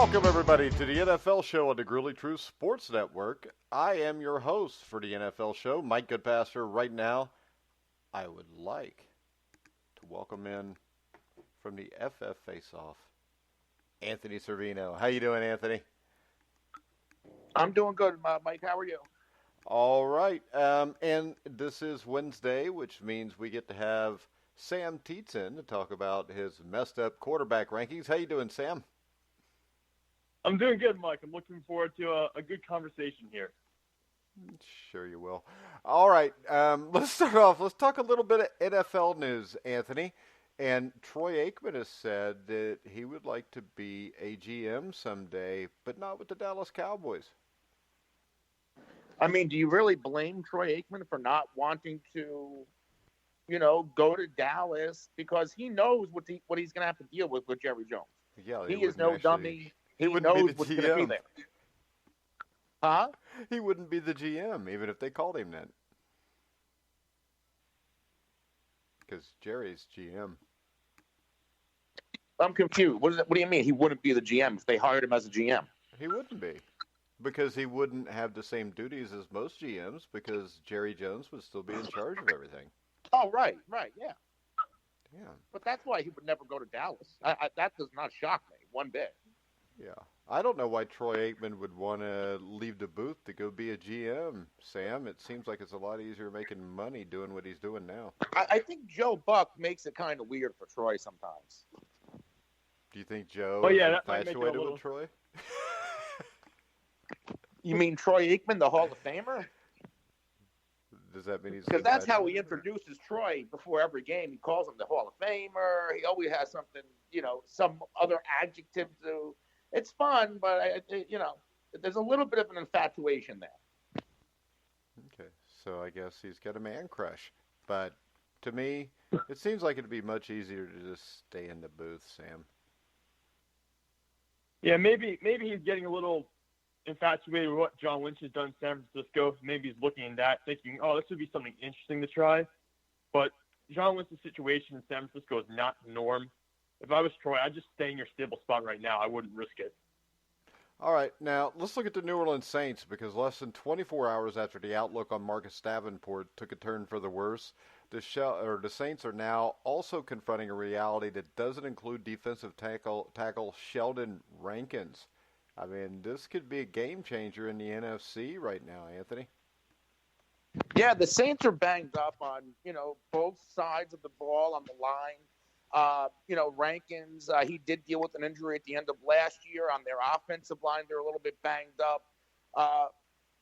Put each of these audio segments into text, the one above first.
Welcome, everybody, to the NFL show on the Gruely Truth Sports Network. I am your host for the NFL show, Mike Goodpaster. Right now, I would like to welcome in from the FF Face-Off, Anthony Cervino. How you doing, Anthony? I'm doing good, Mike. How are you? All right. And this is Wednesday, which means we get to have Sam Teets in to talk about his messed up quarterback rankings. How you doing, Sam? I'm doing good, Mike. I'm looking forward to a good conversation here. Sure you will. All right, let's start off. Let's talk a little bit of NFL news, Anthony. And Troy Aikman has said that he would like to be a GM someday, but not with the Dallas Cowboys. I mean, do you really blame Troy Aikman for not wanting to, go to Dallas? Because he knows what he's going to have to deal with Jerry Jones. Yeah, he is no dummy. He wouldn't knows be the what's GM. going to be there. Huh? He wouldn't be the GM, even if they called him that. Because Jerry's GM. I'm confused. What do you mean he wouldn't be the GM if they hired him as a GM? He wouldn't be. Because he wouldn't have the same duties as most GMs, because Jerry Jones would still be in charge of everything. Oh, right, yeah. Yeah. But that's why he would never go to Dallas. That does not shock me one bit. Yeah. I don't know why Troy Aikman would want to leave the booth to go be a GM, Sam. It seems like it's a lot easier making money doing what he's doing now. I think Joe Buck makes it kind of weird for Troy sometimes. Do you think Joe that is might make it infatuated a little... with Troy? You mean Troy Aikman, the Hall of Famer? Does that mean he's... Because that's how he introduces Troy before every game. He calls him the Hall of Famer. He always has something, some other adjective to... It's fun, but, there's a little bit of an infatuation there. Okay, so I guess he's got a man crush. But to me, it seems like it'd be much easier to just stay in the booth, Sam. Yeah, maybe he's getting a little infatuated with what John Lynch has done in San Francisco. Maybe he's looking at that, thinking, oh, this would be something interesting to try. But John Lynch's situation in San Francisco is not the norm. If I was Troy, I'd just stay in your stable spot right now. I wouldn't risk it. All right, now let's look at the New Orleans Saints, because less than 24 hours after the outlook on Marcus Davenport took a turn for the worse, the Saints are now also confronting a reality that doesn't include defensive tackle Sheldon Rankins. I mean, this could be a game changer in the NFC right now, Anthony. Yeah, the Saints are banged up on, both sides of the ball on the line. Rankins, he did deal with an injury at the end of last year. On their offensive line, they're a little bit banged up.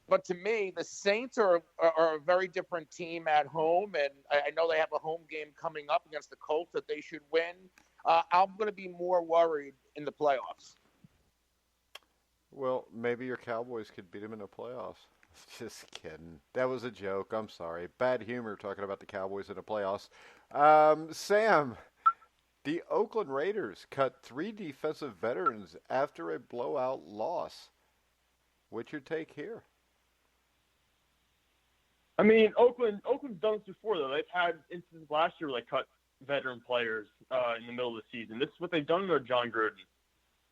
But to me, the Saints are a very different team at home, and I know they have a home game coming up against the Colts that they should win. I'm going to be more worried in the playoffs. Well, maybe your Cowboys could beat them in the playoffs. Just kidding. That was a joke. I'm sorry. Bad humor talking about the Cowboys in the playoffs. Sam, the Oakland Raiders cut 3 defensive veterans after a blowout loss. What's your take here? I mean, Oakland's done this before, though. They've had instances last year where they cut veteran players in the middle of the season. This is what they've done under John Gruden.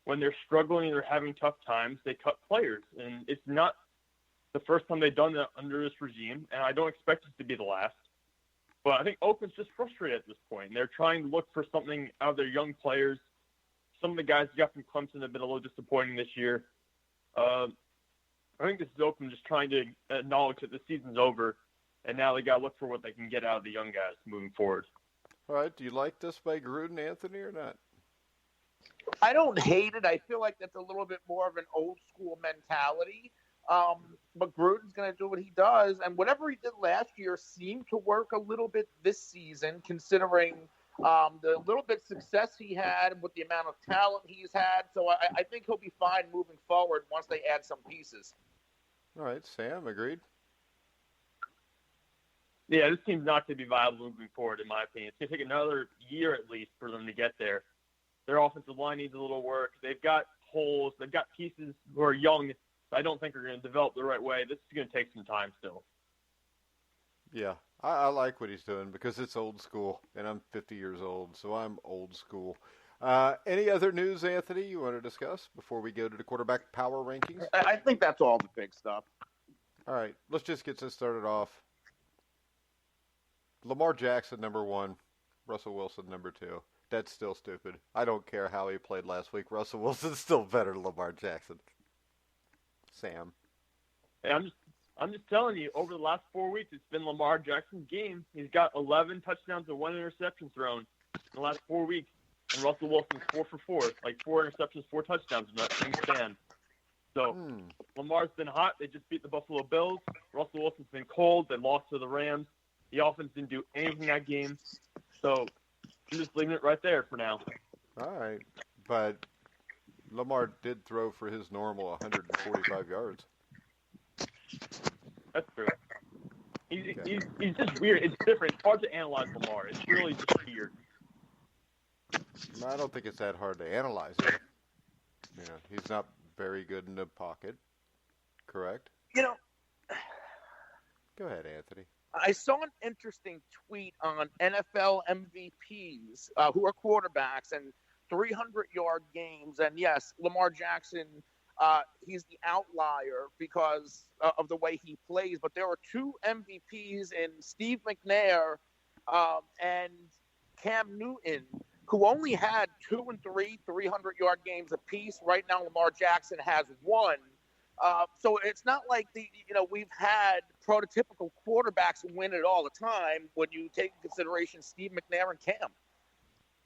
When they're struggling and they're having tough times, they cut players. And it's not the first time they've done that under this regime, and I don't expect it to be the last. But I think Oakland's just frustrated at this point. And they're trying to look for something out of their young players. Some of the guys you got from Clemson have been a little disappointing this year. I think this is Oakland just trying to acknowledge that the season's over, and now they got to look for what they can get out of the young guys moving forward. All right, do you like this by Gruden, Anthony, or not? I don't hate it. I feel like that's a little bit more of an old school mentality. But Gruden's going to do what he does. And whatever he did last year seemed to work a little bit this season, considering the little bit success he had with the amount of talent he's had. So I think he'll be fine moving forward once they add some pieces. All right, Sam, agreed? Yeah, this team's not going to be viable moving forward, in my opinion. It's going to take another year at least for them to get there. Their offensive line needs a little work. They've got holes. They've got pieces who are young I don't think are going to develop the right way. This is going to take some time still. Yeah, I like what he's doing because it's old school, and I'm 50 years old, so I'm old school. Any other news, Anthony, you want to discuss before we go to the quarterback power rankings? I think that's all the big stuff. All right, let's just get this started off. Lamar Jackson, number 1. Russell Wilson, number 2. That's still stupid. I don't care how he played last week. Russell Wilson's still better than Lamar Jackson. Sam. Hey, I'm just telling you, over the last 4 weeks, it's been Lamar Jackson's game. He's got 11 touchdowns and 1 interception thrown in the last 4 weeks. And Russell Wilson's 4 for 4, like 4 interceptions, 4 touchdowns in that same span. So Lamar's been hot. They just beat the Buffalo Bills. Russell Wilson's been cold. They lost to the Rams. The offense didn't do anything that game. So I'm just leaving it right there for now. All right. But Lamar did throw for his normal 145 yards. That's true. He's just weird. It's different. It's hard to analyze Lamar. It's really just weird. No, I don't think it's that hard to analyze him. You know, he's not very good in the pocket. Correct? You know, go ahead, Anthony. I saw an interesting tweet on NFL MVPs who are quarterbacks and 300-yard games. And yes, Lamar Jackson, he's the outlier because of the way he plays. But there are 2 MVPs in Steve McNair and Cam Newton, who only had 2 and 3 300-yard games apiece. Right now, Lamar Jackson has 1. So it's not like we've had prototypical quarterbacks win it all the time when you take into consideration Steve McNair and Cam.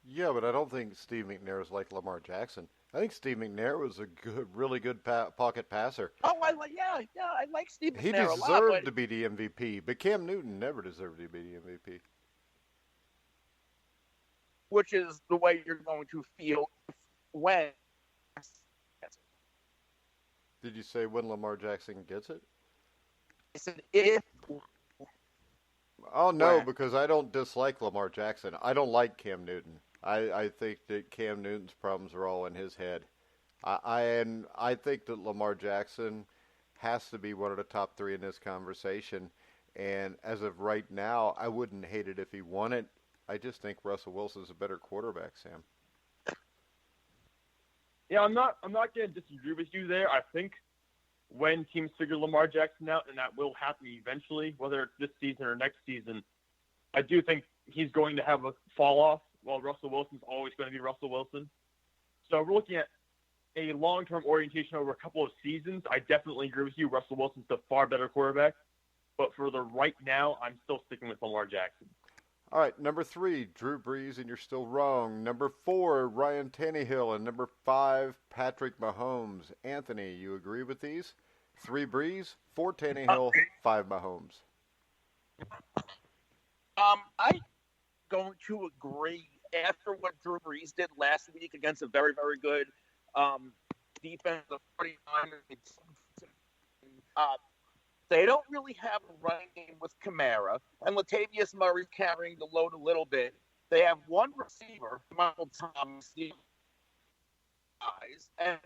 Yeah, but I don't think Steve McNair is like Lamar Jackson. I think Steve McNair was a really good pocket passer. Oh, I like Steve McNair he a lot. He deserved to be the MVP, but Cam Newton never deserved to be the MVP. Which is the way you're going to feel when. Did you say when Lamar Jackson gets it? I said if. Oh, no, because I don't dislike Lamar Jackson. I don't like Cam Newton. I think that Cam Newton's problems are all in his head. I think that Lamar Jackson has to be one of the top 3 in this conversation. And as of right now, I wouldn't hate it if he won it. I just think Russell Wilson's a better quarterback, Sam. Yeah, I'm not going to disagree with you there. I think when teams figure Lamar Jackson out, and that will happen eventually, whether it's this season or next season, I do think he's going to have a fall off, while Russell Wilson's always going to be Russell Wilson. So we're looking at a long-term orientation over a couple of seasons. I definitely agree with you. Russell Wilson's the far better quarterback. But for the right now, I'm still sticking with Lamar Jackson. All right, number 3, Drew Brees, and you're still wrong. Number 4, Ryan Tannehill, and number 5, Patrick Mahomes. Anthony, you agree with these? 3 Brees, 4 Tannehill, 5 Mahomes. I'm going to agree. After what Drew Brees did last week against a very, very good defense of 49ers, they don't really have a running game with Kamara, and Latavius Murray's carrying the load a little bit. They have one receiver, Michael Thomas, and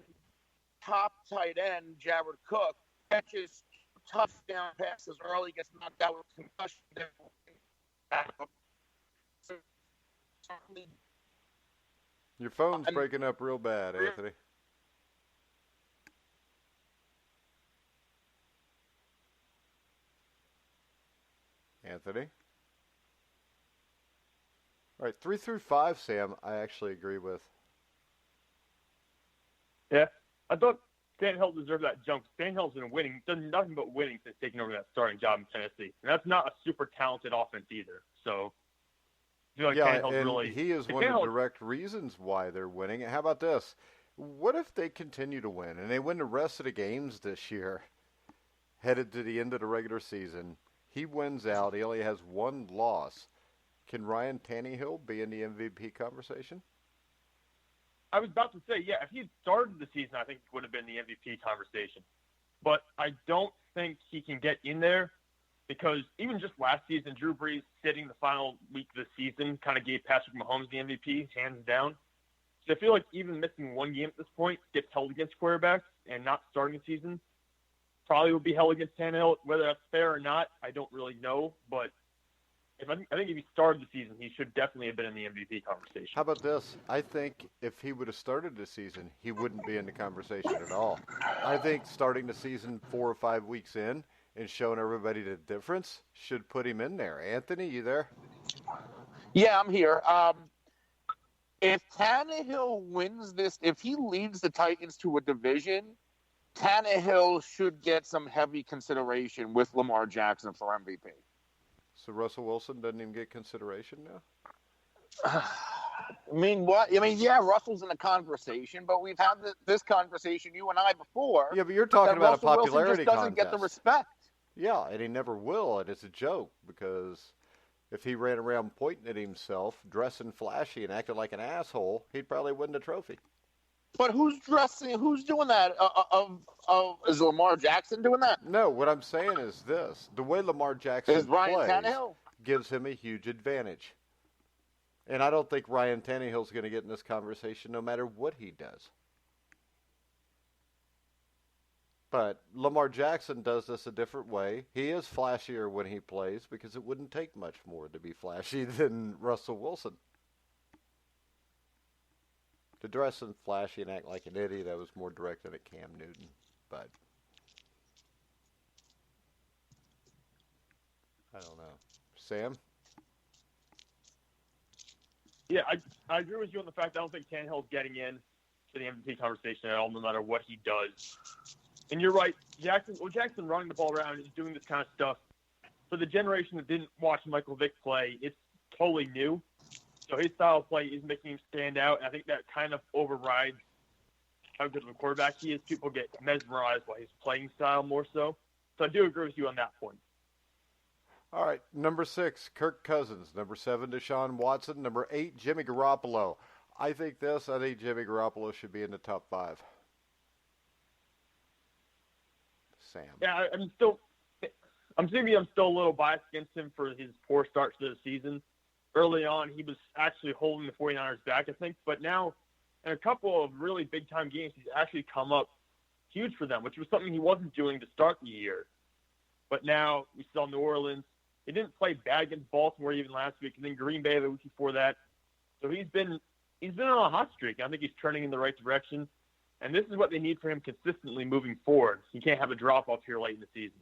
top tight end, Jared Cook, catches touchdown passes early, gets knocked out with concussion. Your phone's breaking up real bad, Anthony. Anthony? All right, 3 through 5, Sam, I actually agree with. Yeah, I thought Tannehill deserved that jump. Tannehill's been winning, done nothing but winning since taking over that starting job in Tennessee. And that's not a super talented offense either. So I feel like Tannehill's and really... he is one of the direct reasons why they're winning. How about this? What if they continue to win and they win the rest of the games this year, headed to the end of the regular season? He wins out. He only has 1 loss. Can Ryan Tannehill be in the MVP conversation? I was about to say, yeah, if he had started the season, I think he would have been the MVP conversation. But I don't think he can get in there because even just last season, Drew Brees sitting the final week of the season kind of gave Patrick Mahomes the MVP, hands down. So I feel like even missing 1 game at this point gets held against quarterbacks and not starting the season probably would be held against Tannehill. Whether that's fair or not, I don't really know. But I think if he started the season, he should definitely have been in the MVP conversation. How about this? I think if he would have started the season, he wouldn't be in the conversation at all. I think starting the season 4 or 5 weeks in and showing everybody the difference should put him in there. Anthony, you there? Yeah, I'm here. If Tannehill wins this, if he leads the Titans to a division, Tannehill should get some heavy consideration with Lamar Jackson for MVP. So Russell Wilson doesn't even get consideration now? I mean, what? I mean, yeah, Russell's in the conversation, but we've had this conversation, you and I, before. Yeah, but you're talking about Russell a popularity Wilson just doesn't contest. get the respect. Yeah, and he never will, and it's a joke because if he ran around pointing at himself, dressing flashy and acting like an asshole, he'd probably win the trophy. But who's doing that? Is Lamar Jackson doing that? No, what I'm saying is this. The way Lamar Jackson Is Ryan plays Tannehill? gives him a huge advantage. And I don't think Ryan Tannehill's going to get in this conversation no matter what he does. But Lamar Jackson does this a different way. He is flashier when he plays because it wouldn't take much more to be flashy than Russell Wilson. To dress and flashy and act like an idiot, that was more directed at Cam Newton. But I don't know. Sam? Yeah, I agree with you on the fact I don't think Tannehill's getting in to the MVP conversation at all, no matter what he does. And you're right, Jackson running the ball around and doing this kind of stuff, for the generation that didn't watch Michael Vick play, it's totally new. So his style of play is making him stand out, and I think that kind of overrides how good of a quarterback he is. People get mesmerized by his playing style more so. So I do agree with you on that point. All right, number 6, Kirk Cousins. Number 7, Deshaun Watson. Number 8, Jimmy Garoppolo. I think Jimmy Garoppolo should be in the top 5. Sam. Yeah, I'm still a little biased against him for his poor start to the season. Early on, he was actually holding the 49ers back, I think. But now, in a couple of really big-time games, he's actually come up huge for them, which was something he wasn't doing to start the year. But now we saw New Orleans. He didn't play bad against Baltimore even last week, and then Green Bay the week before that. So he's been on a hot streak. I think he's turning in the right direction. And this is what they need for him consistently moving forward. He can't have a drop-off here late in the season.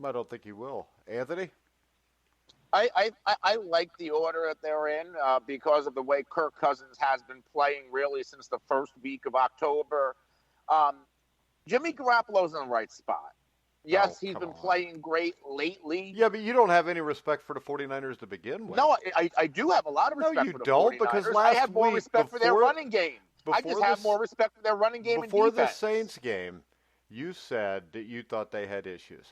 I don't think he will. Anthony? I like the order that they're in because of the way Kirk Cousins has been playing really since the first week of October. Jimmy Garoppolo's in the right spot. Yes, he's been playing great lately. Yeah, but you don't have any respect for the 49ers to begin with. No, I do have a lot of respect for the 49ers. No, you don't, because I have more respect for their running game. I just have more respect for their running game and defense. Before the Saints game, you said that you thought they had issues.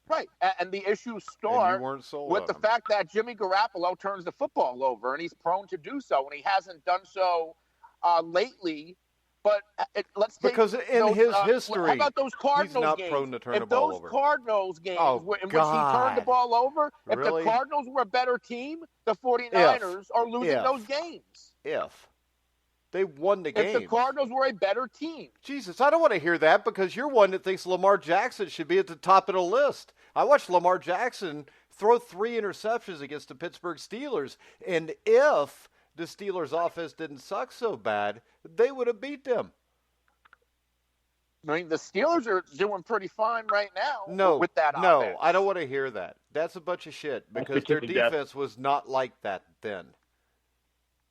Right, and the issues start with the fact that Jimmy Garoppolo turns the football over, and he's prone to do so, and he hasn't done so lately. But let's take because in his history, how about those Cardinals he's not games? prone to turn the ball over. If those Cardinals games in which he turned the ball over, if the Cardinals were a better team, the 49ers are losing those games. If they won the game. If the Cardinals were a better team. Jesus, I don't want to hear that because you're one that thinks Lamar Jackson should be at the top of the list. I watched Lamar Jackson throw 3 interceptions against the Pittsburgh Steelers, and if the Steelers' offense didn't suck so bad, they would have beat them. I mean, the Steelers are doing pretty fine right now with that offense. No, I don't want to hear that. That's a bunch of shit because their defense was not like that then.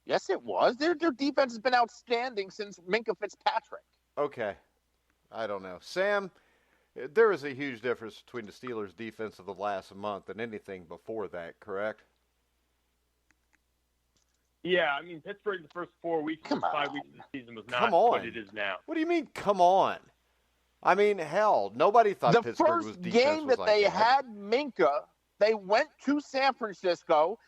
Yes, it was. Their defense has been outstanding since Minkah Fitzpatrick. Okay. I don't know. Sam, there is a huge difference between the Steelers' defense of the last month and anything before that, correct? Yeah, I mean, Pittsburgh the first 4 weeks, 5 weeks of the season was not what it is now. What do you mean, come on? I mean, hell, nobody thought Pittsburgh was defense was like that. The first game that they had Minkah, they went to San Francisco,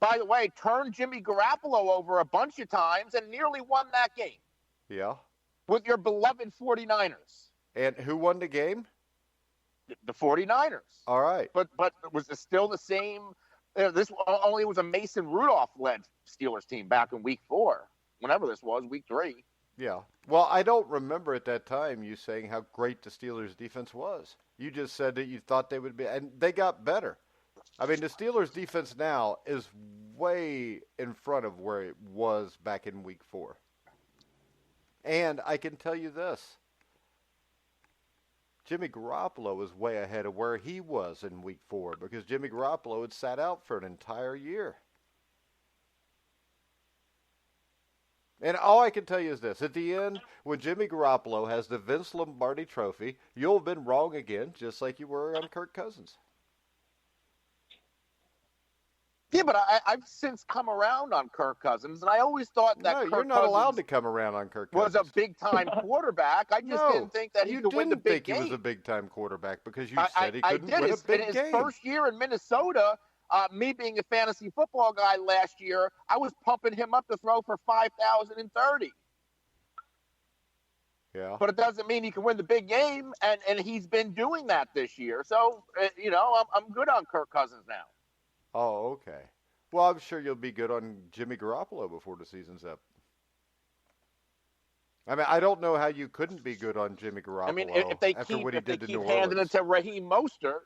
by the way, turned Jimmy Garoppolo over a bunch of times and nearly won that game. Yeah. With your beloved 49ers. And who won the game? The 49ers. All right. But was it still the same? This only was a Mason Rudolph-led Steelers team back in week 4, whenever this was, week 3. Yeah. Well, I don't remember at that time you saying how great the Steelers' defense was. You just said that you thought they would be, and they got better. I mean, the Steelers' defense now is way in front of where it was back in Week 4. And I can tell you this. Jimmy Garoppolo is way ahead of where he was in Week 4 because Jimmy Garoppolo had sat out for an entire year. And all I can tell you is this. At the end, when Jimmy Garoppolo has the Vince Lombardi trophy, you'll have been wrong again, just like you were on Kirk Cousins. Yeah, but I've since come around on Kirk Cousins, and I always thought that Kirk you're not Cousins allowed to come around on Kirk Cousins. was a big-time quarterback. I just didn't think that he could win the big game. You didn't think he was a big-time quarterback because you said he couldn't win a big game. In his first year in Minnesota, me being a fantasy football guy last year, I was pumping him up to throw for 5,030. Yeah. But it doesn't mean he can win the big game, and he's been doing that this year. So, I'm good on Kirk Cousins now. Oh, okay. Well, I'm sure you'll be good on Jimmy Garoppolo before the season's up. I mean, I don't know how you couldn't be good on Jimmy Garoppolo. I mean, if they keep handing it to Raheem Mostert,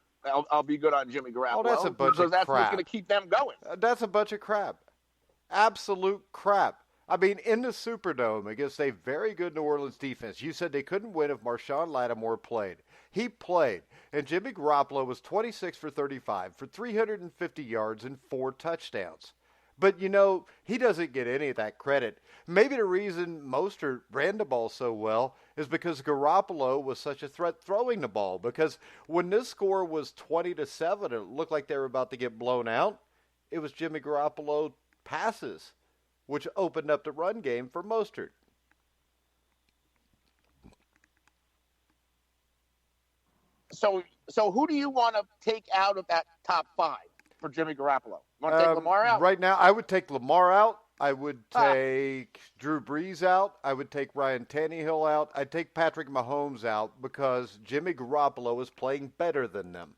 I'll be good on Jimmy Garoppolo. Oh, that's a bunch of crap. That's what's going to keep them going. That's a bunch of crap. Absolute crap. I mean, in the Superdome against a very good New Orleans defense, you said they couldn't win if Marshawn Lattimore played. He played, and Jimmy Garoppolo was 26 for 35 for 350 yards and 4 touchdowns. But, he doesn't get any of that credit. Maybe the reason Mostert ran the ball so well is because Garoppolo was such a threat throwing the ball. Because when this score was 20-7, it looked like they were about to get blown out. It was Jimmy Garoppolo passes, which opened up the run game for Mostert. So who do you want to take out of that top 5 for Jimmy Garoppolo? You want to take Lamar out? Right now, I would take Lamar out. I would take Drew Brees out. I would take Ryan Tannehill out. I'd take Patrick Mahomes out because Jimmy Garoppolo is playing better than them.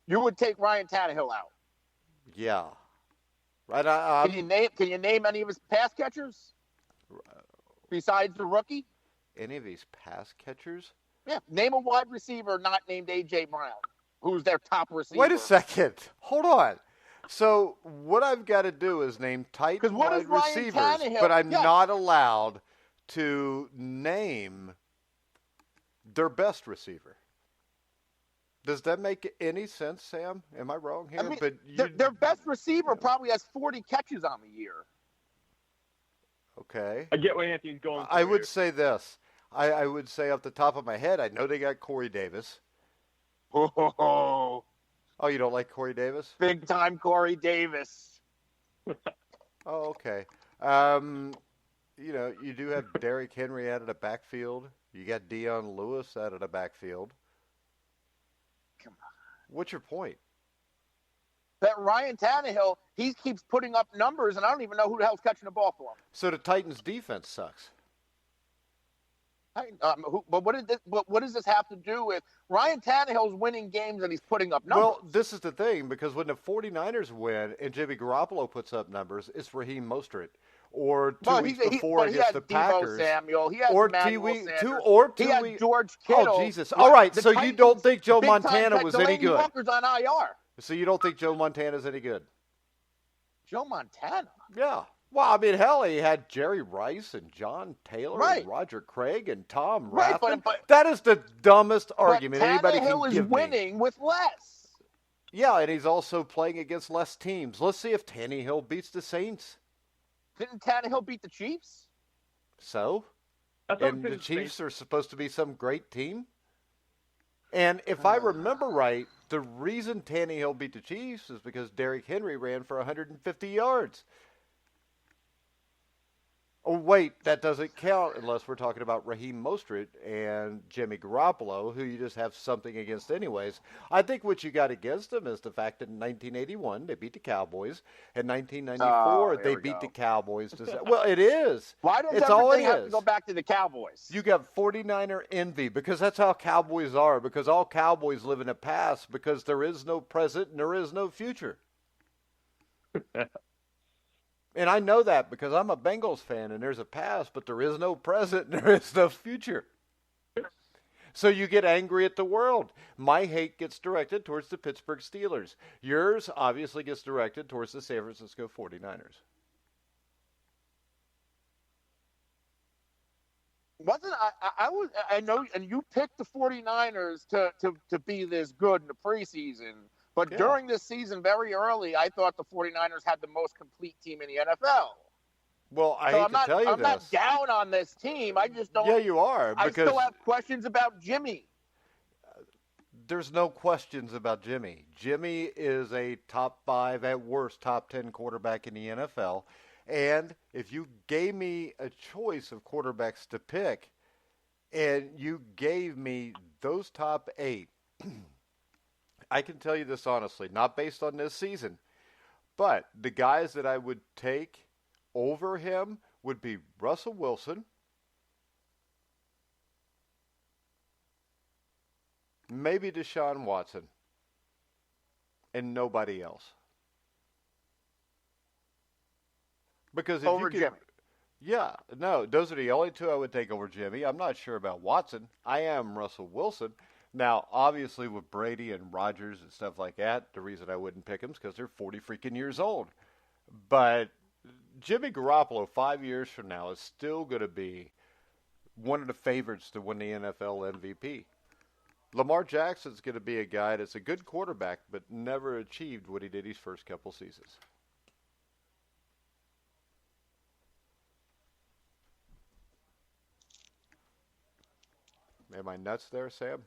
You would take Ryan Tannehill out? Yeah. Right. Can you name any of his pass catchers besides the rookie? Any of these pass catchers? Yeah. Name a wide receiver not named A.J. Brown, who's their top receiver. Wait a second. Hold on. So what I've got to do is name tight wide receivers, but I'm not allowed to name their best receiver. Does that make any sense, Sam? Am I wrong here? I mean, their best receiver probably has 40 catches on the year. Okay. I get what Anthony's going for. I would say this. I would say off the top of my head, I know they got Corey Davis. Oh, you don't like Corey Davis? Big time Corey Davis. Oh, okay. You do have Derrick Henry out of the backfield. You got Dion Lewis out of the backfield. Come on. What's your point? That Ryan Tannehill, he keeps putting up numbers, and I don't even know who the hell's catching the ball for him. So the Titans' defense sucks. But what does this have to do with Ryan Tannehill's winning games and he's putting up numbers? Well, this is the thing, because when the 49ers win and Jimmy Garoppolo puts up numbers, it's Raheem Mostert. Or 2 weeks before against the Packers. Samuel. He had or he had George Kittle. Oh, Jesus. All right, so Titans, you don't think Joe Montana was any good? Walker's on IR. So you don't think Joe Montana's any good? Joe Montana? Yeah. Well, I mean, hell, he had Jerry Rice and John Taylor and Roger Craig and Tom Rathman. But that is the dumbest argument anybody can give me. Tannehill is winning with less. Yeah, and he's also playing against less teams. Let's see if Tannehill beats the Saints. Didn't Tannehill beat the Chiefs? So? And the Chiefs are supposed to be some great team? And if I remember right, the reason Tannehill beat the Chiefs is because Derrick Henry ran for 150 yards. Oh, wait, that doesn't count unless we're talking about Raheem Mostert and Jimmy Garoppolo, who you just have something against anyways. I think what you got against them is the fact that in 1981 they beat the Cowboys. In 1994 they beat the Cowboys. Well, it is. Why does everything have to go back to the Cowboys? You got 49er envy because that's how Cowboys are, because all Cowboys live in the past because there is no present and there is no future. And I know that because I'm a Bengals fan and there's a past, but there is no present and there is no future. So you get angry at the world. My hate gets directed towards the Pittsburgh Steelers. Yours obviously gets directed towards the San Francisco 49ers. Wasn't I know, and you picked the 49ers to be this good in the preseason, but Yeah. during this season, very early, I thought the 49ers had the most complete team in the NFL. Well, I So hate to tell you I'm not this. down on this team. I just don't. Yeah, you are, I because still have questions about Jimmy. there's no questions about Jimmy. Jimmy is a top 5, at worst, top 10 quarterback in the NFL. And if you gave me a choice of quarterbacks to pick, and you gave me those top 8, I can tell you this honestly, not based on this season, but the guys that I would take over him would be Russell Wilson, maybe Deshaun Watson, and nobody else. Because if Over you could, Jimmy. yeah, no, those are the only 2 I would take over Jimmy. I'm not sure about Watson. I am Russell Wilson. Now, obviously, with Brady and Rodgers and stuff like that, the reason I wouldn't pick them is because they're 40 freaking years old. But Jimmy Garoppolo, 5 years from now, is still going to be one of the favorites to win the NFL MVP. Lamar Jackson's going to be a guy that's a good quarterback, but never achieved what he did his first couple seasons. Am I nuts there, Sam?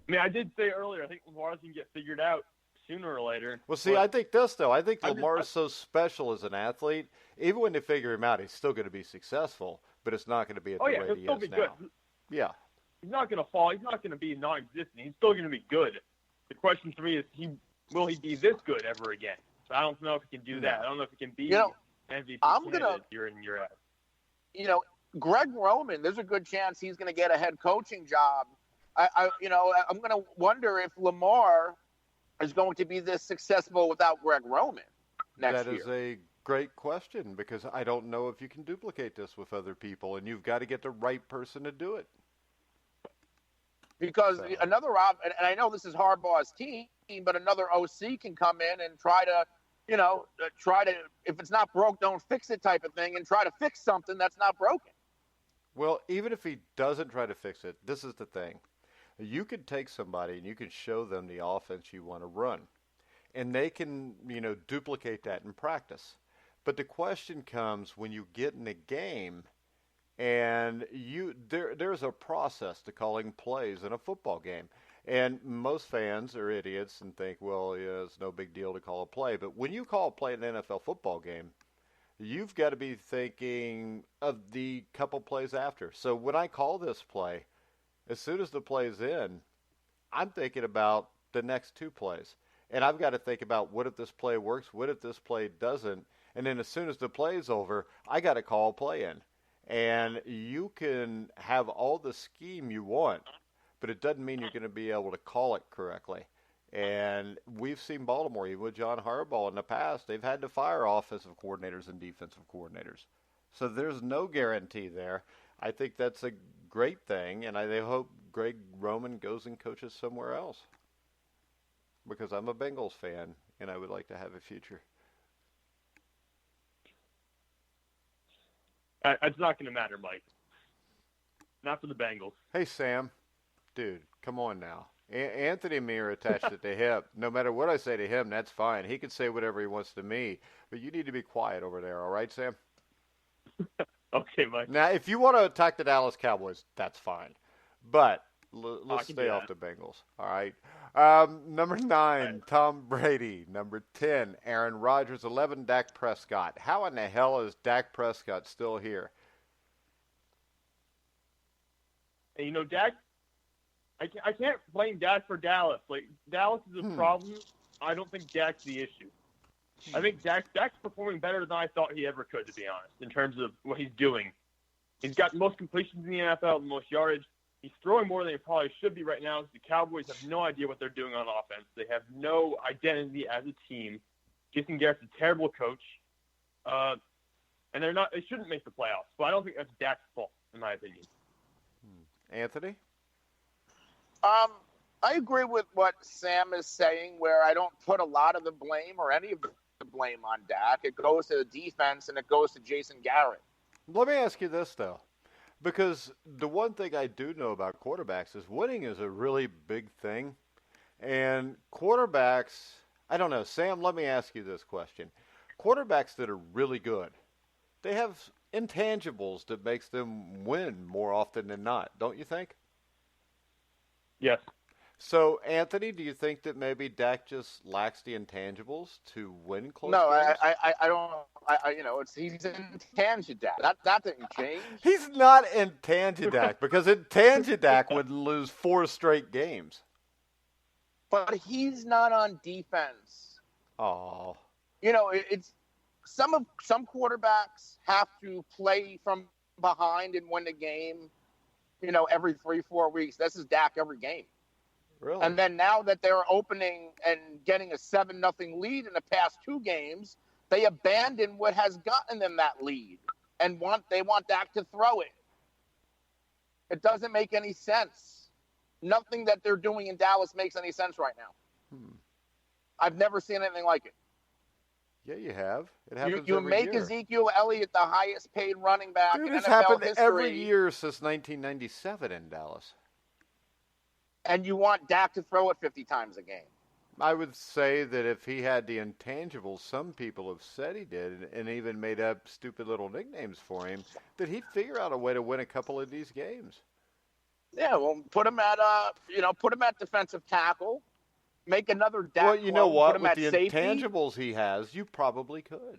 I mean, I did say earlier, I think Lamar's going to get figured out sooner or later. Well, see, I think this, though. I think I Lamar is so special as an athlete. Even when they figure him out, he's still going to be successwill, but it's not going to be at the rate he'll he still is be now. good. Yeah. He's not going to fall. He's not going to be non-existent. He's still going to be good. The question for me is, will he be this good ever again? So I don't know if he can do that. I don't know if he can be MVP candidate year in, year out. Greg Roman, there's a good chance he's going to get a head coaching job. I'm going to wonder if Lamar is going to be this successful without Greg Roman next year. That is a great question, because I don't know if you can duplicate this with other people, and you've got to get the right person to do it. Because and I know this is Harbaugh's team, but another OC can come in and try to, if it's not broke, don't fix it type of thing, and try to fix something that's not broken. Well, even if he doesn't try to fix it, this is the thing. You could take somebody and you can show them the offense you want to run, and they can, duplicate that in practice. But the question comes when you get in a game, and there's a process to calling plays in a football game. And most fans are idiots and think, well, yeah, it's no big deal to call a play. But when you call a play in an NFL football game, you've got to be thinking of the couple plays after. So when I call this play, as soon as the play's in, I'm thinking about the next 2 plays. And I've got to think about, what if this play works? What if this play doesn't? And then as soon as the play's over, I got to call a play in. And you can have all the scheme you want, but it doesn't mean you're going to be able to call it correctly. And we've seen Baltimore, even with John Harbaugh in the past, they've had to fire offensive coordinators and defensive coordinators. So there's no guarantee there. I think that's a great thing, and I hope Greg Roman goes and coaches somewhere else, because I'm a Bengals fan, and I would like to have a future. It's not going to matter, Mike. Not for the Bengals. Hey, Sam. Dude, come on now. Anthony and me are attached at the hip. No matter what I say to him, that's fine. He can say whatever he wants to me, but you need to be quiet over there, all right, Sam? Okay, Mike. Now, if you want to attack the Dallas Cowboys, that's fine. But let's stay off the Bengals, all right? Number 9, Tom Brady. Number 10, Aaron Rodgers. 11, Dak Prescott. How in the hell is Dak Prescott still here? And, Dak, I can't blame Dak for Dallas. Like, Dallas is a problem. I don't think Dak's the issue. I think Dak's performing better than I thought he ever could, to be honest, in terms of what he's doing. He's got the most completions in the NFL, the most yardage. He's throwing more than he probably should be right now. The Cowboys have no idea what they're doing on offense. They have no identity as a team. Jason Garrett's a terrible coach, and they shouldn't make the playoffs. But I don't think that's Dak's fault, in my opinion. Anthony? I agree with what Sam is saying, where I don't put a lot of the blame or any of the blame on Dak. It goes to the defense and it goes to Jason Garrett. Let me ask you this, though. Because the one thing I do know about quarterbacks is winning is a really big thing. And quarterbacks, I don't know. Sam, let me ask you this question. Quarterbacks that are really good, they have intangibles that makes them win more often than not, don't you think? Yes. So, Anthony, do you think that maybe Dak just lacks the intangibles to win close No, games? I don't. He's intangible. That didn't change. He's not Intangidak because Intangidak would lose 4 straight games. But he's not on defense. Oh, It's some quarterbacks have to play from behind and win the game. Every 3-4 weeks. This is Dak every game. really? And then now that they're opening and getting a 7-0 lead in the past 2 games, they abandon what has gotten them that lead and they want Dak to throw it. It doesn't make any sense. Nothing that they're doing in Dallas makes any sense right now. I've never seen anything like it. Yeah, you have. It happens You every make year. Ezekiel Elliott the highest paid running back Dude, in it's NFL happened history. every year since 1997 in Dallas. And you want Dak to throw it 50 times a game. I would say that if he had the intangibles, some people have said he did, and even made up stupid little nicknames for him, that he'd figure out a way to win a couple of these games. Yeah, well, put him at defensive tackle. Make another Dak. Well, you know clone, what? Put him With at the safety. intangibles he has, you probably could.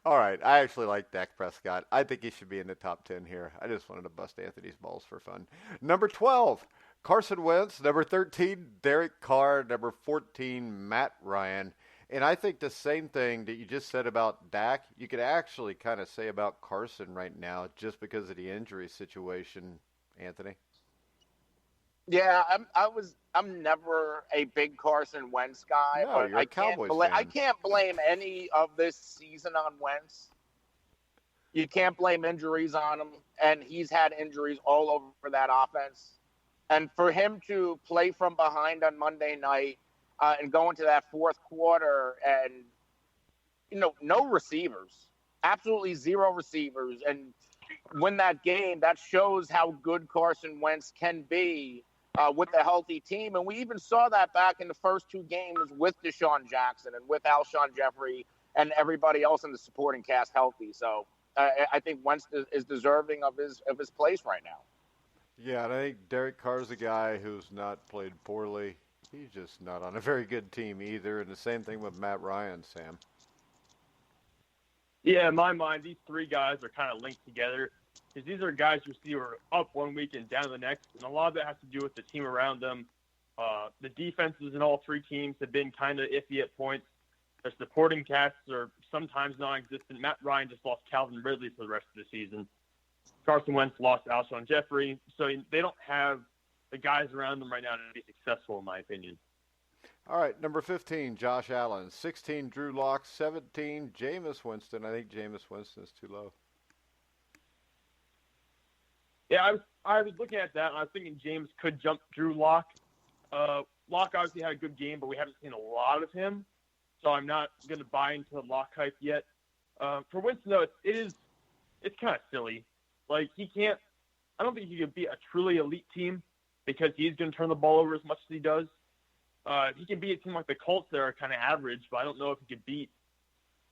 All right, I actually like Dak Prescott. I think he should be in the top 10 here. I just wanted to bust Anthony's balls for fun. Number 12, Carson Wentz. Number 13, Derek Carr. Number 14, Matt Ryan. And I think the same thing that you just said about Dak, you could actually kind of say about Carson right now just because of the injury situation, Anthony. Yeah, I'm never a big Carson Wentz guy, No, but you're a Cowboys I fan. can't blame any of this season on Wentz. You can't blame injuries on him, and he's had injuries all over that offense. And for him to play from behind on Monday night and go into that fourth quarter and no receivers, absolutely zero receivers, and win that game, that shows how good Carson Wentz can be with a healthy team. And we even saw that back in the first 2 games with Deshaun Jackson and with Alshon Jeffrey and everybody else in the supporting cast healthy. So I think Wentz is deserving of his place right now. Yeah, and I think Derek Carr's a guy who's not played poorly. He's just not on a very good team either. And the same thing with Matt Ryan, Sam. Yeah, in my mind, these 3 guys are kind of linked together because these are guys you see are up one week and down the next, and a lot of it has to do with the team around them. The defenses in all 3 teams have been kind of iffy at points. Their supporting casts are sometimes non-existent. Matt Ryan just lost Calvin Ridley for the rest of the season. Carson Wentz lost Alshon Jeffrey, so they don't have the guys around them right now to be successful, in my opinion. All right, number 15, Josh Allen. 16, Drew Lock. 17, Jameis Winston. I think Jameis Winston is too low. Yeah, I was looking at that, and I was thinking James could jump Drew Lock. Lock obviously had a good game, but we haven't seen a lot of him, so I'm not going to buy into the Lock hype yet. For Winston, though, it's kind of silly. Like, I don't think he could be a truly elite team because he's going to turn the ball over as much as he does. He can beat a team like the Colts that are kind of average, but I don't know if he could beat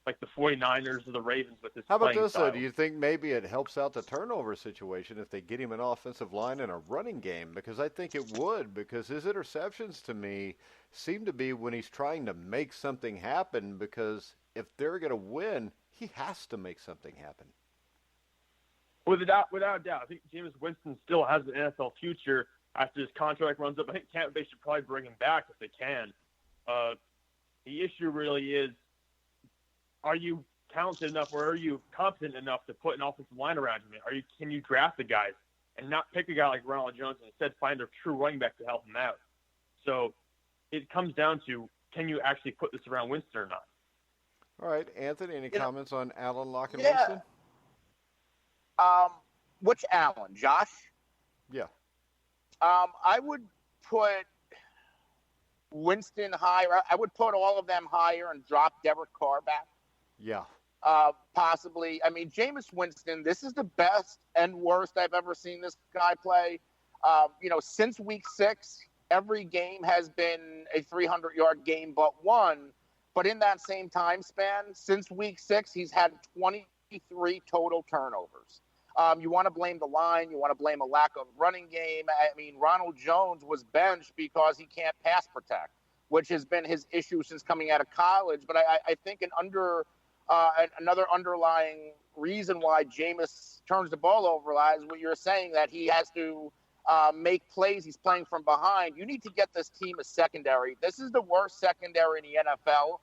like the 49ers or the Ravens with his How about playing this, style. though? Do you think maybe it helps out the turnover situation if they get him an offensive line and a running game? Because I think it would, because his interceptions to me seem to be when he's trying to make something happen, because if they're going to win, he has to make something happen. Without a doubt, I think Jameis Winston still has an NFL future after his contract runs up. I think Tampa Bay should probably bring him back if they can. The issue really is, are you talented enough or are you competent enough to put an offensive line around him? Can you draft the guys and not pick a guy like Ronald Jones and instead find a true running back to help him out? So it comes down to, can you actually put this around Winston or not? All right, Anthony, any comments on Allen, Locke, and Yeah. Winston? Which Allen? Josh? Yeah. I would put Winston higher. I would put all of them higher and drop Derek Carr back. Yeah. Possibly. I mean, Jameis Winston, this is the best and worst I've ever seen this guy play. Since week 6, every game has been a 300-yard game but one. But in that same time span, since week 6, he's had 23 total turnovers. You want to blame the line. You want to blame a lack of running game. I mean, Ronald Jones was benched because he can't pass protect, which has been his issue since coming out of college. But I think another underlying reason why Jameis turns the ball over is what you're saying, that he has to make plays. He's playing from behind. You need to get this team a secondary. This is the worst secondary in the NFL.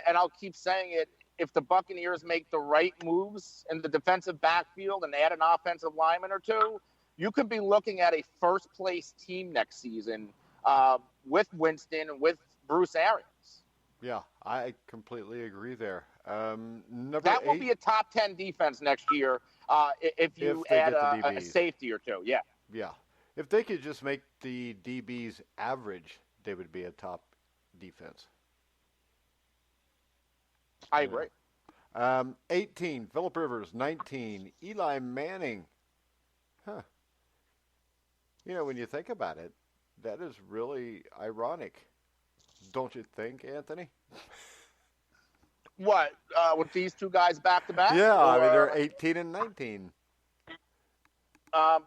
And I'll keep saying it. If the Buccaneers make the right moves in the defensive backfield and add an offensive lineman or two, you could be looking at a first-place team next season with Winston and with Bruce Arians. Yeah, I completely agree there. That will be a top 10 defense next year if you add a safety or two. Yeah. Yeah. If they could just make the DBs average, they would be a top defense. I agree. 18, Phillip Rivers. 19, Eli Manning. Huh. When you think about it, that is really ironic. Don't you think, Anthony? What? With these two guys back to back? Yeah, I mean, they're 18 and 19. I